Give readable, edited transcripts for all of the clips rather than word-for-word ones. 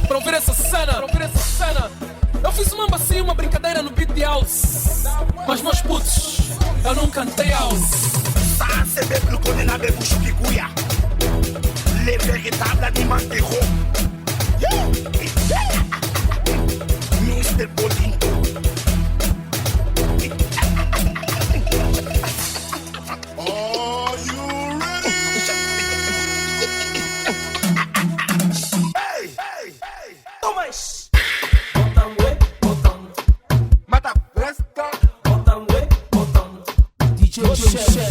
para ouvir essa cena. Eu fiz uma assim, uma brincadeira no beat de house. Mas meus putos, eu não cantei house. Ça c'est des plus qu'on a bebu chupikuya. Les véritables animaux terreau. Mr. Bolinto. Are you ready? Hey! Toma isso! Mata presta. DJ Shell.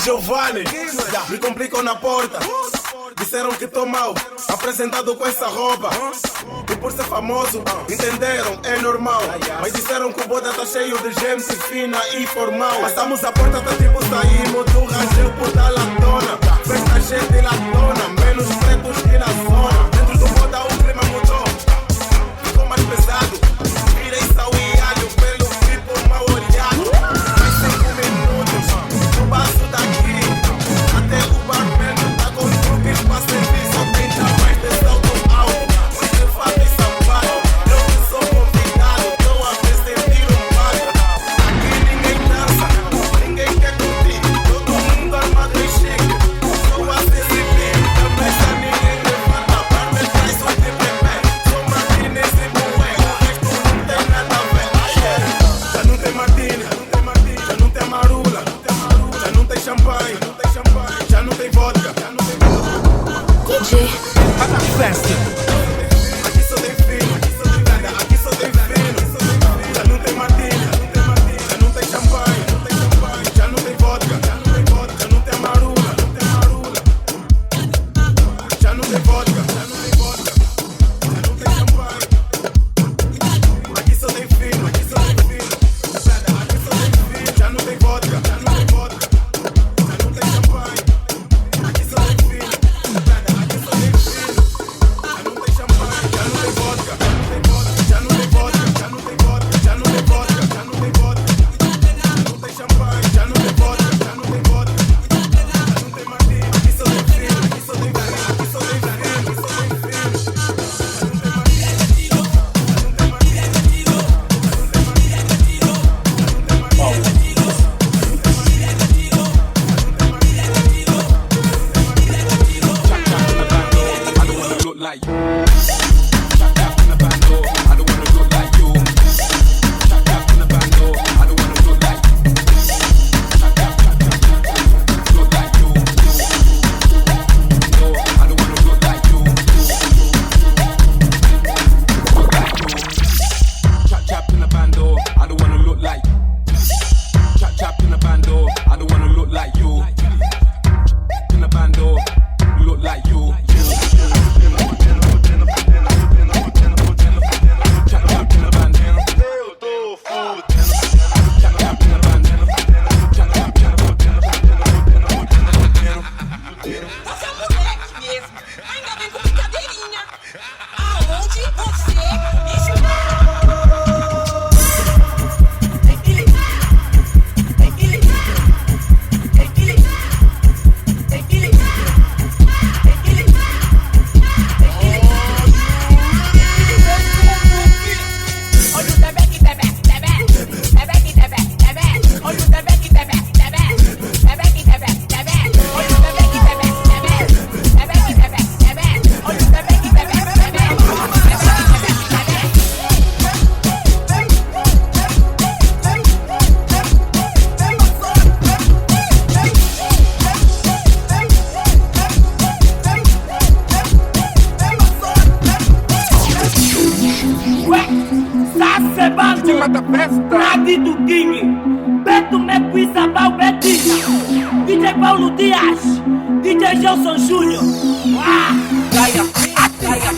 Giovanni, me complicam na porta. Disseram que tô mal, apresentado com essa roupa. E por ser famoso, entenderam, é normal. Mas disseram que o boda tá cheio de gente fina e formal. Passamos a porta, tá tipo saímos do rangel por da latona. Festa gente latona, menos pretos que na zona. Dentro do boda o clima mudou, ficou mais pesado. Virei sal e alho pelo tipo mal olhado. Mais 5 minutos, no baço daqui. Até o barman tá com truques pra serviço. Tem mais de salto alto, mas de fato e sapato. Eu que sou convidado, tô a ver sentir um pato. Aqui ninguém dança, ninguém quer curtir. Todo mundo armado e chique. Sou a CCP, da mesa ninguém levanta. David King, Beto Mequizabal Betinha, DJ Paulo Dias, DJ Gelson Júnior. Gaia, Gaia,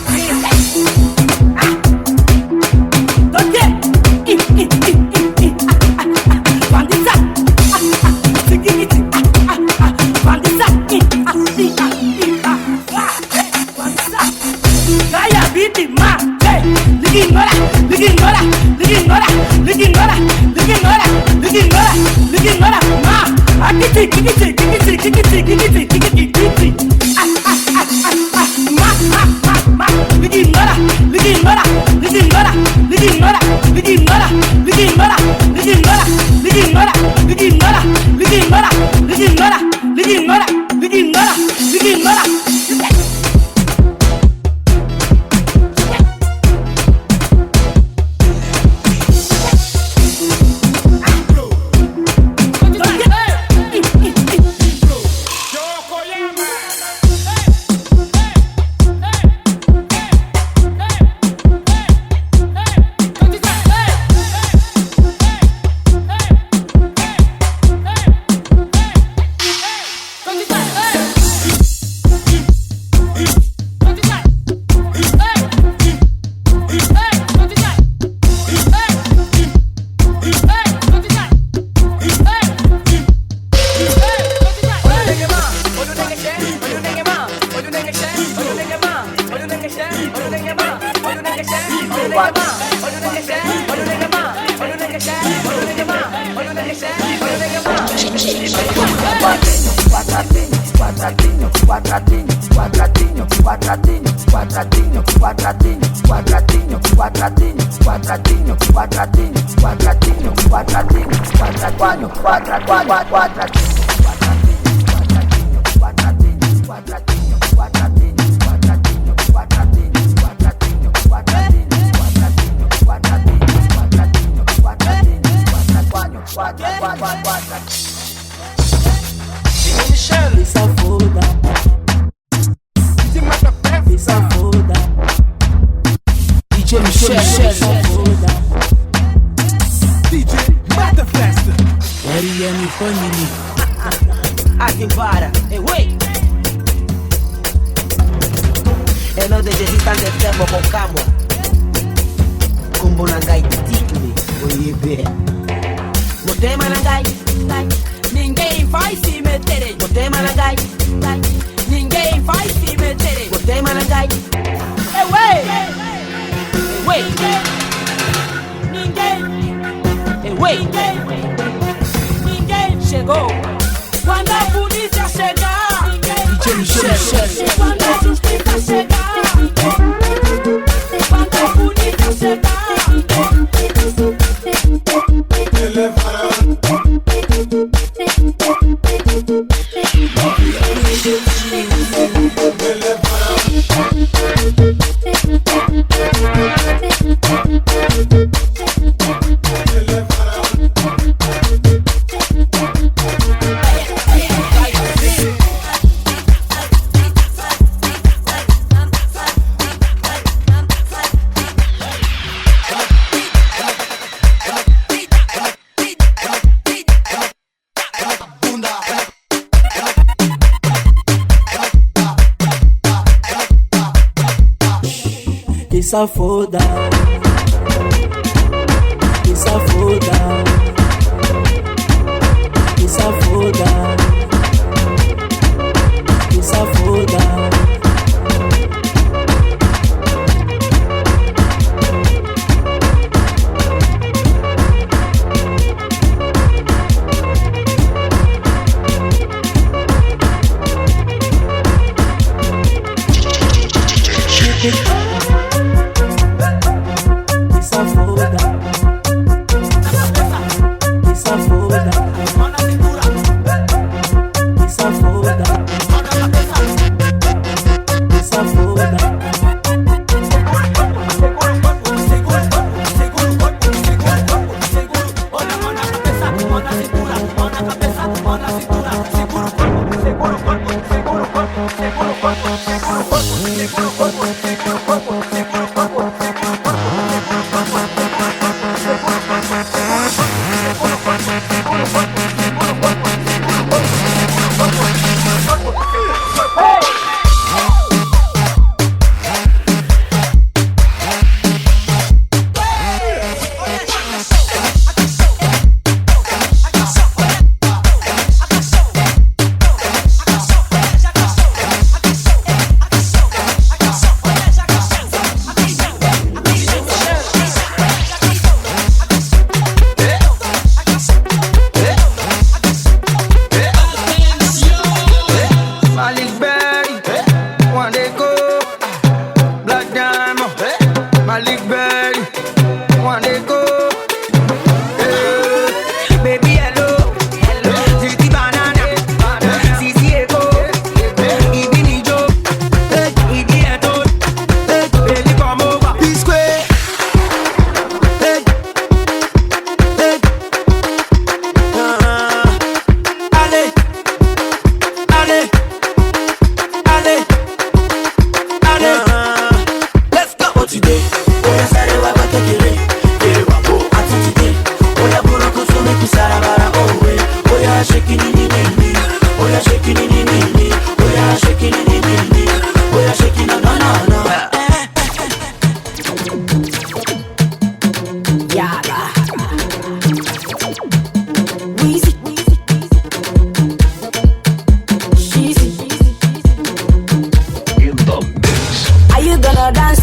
Safoda, que safoda, que safoda, que safoda.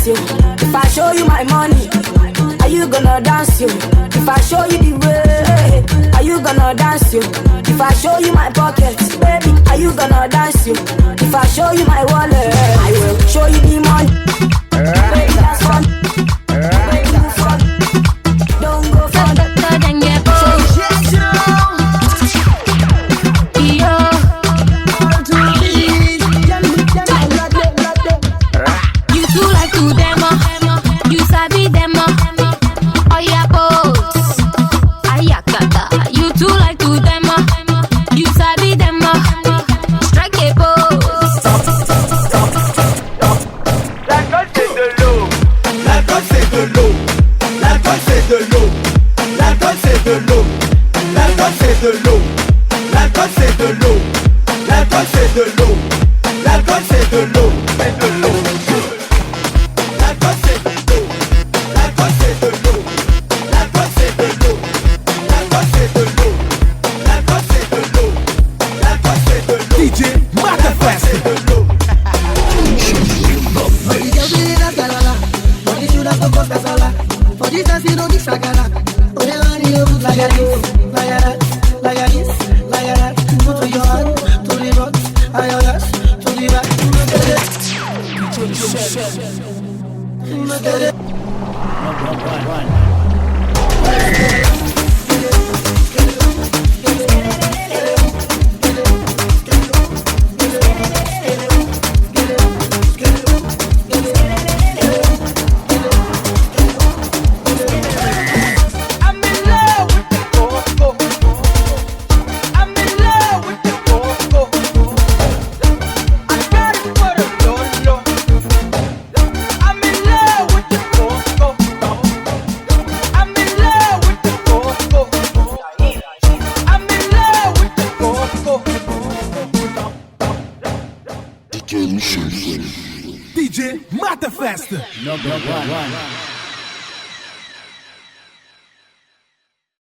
If I show you my money, are you gonna dance you? If I show you the way, are you gonna dance you? If I show you my pockets, baby, are you gonna dance you? If I show you my wallet, I will show you the money. Baby, that's fun. Baby, that's fun. Don't go fun. DJ Mata Festa. Number one.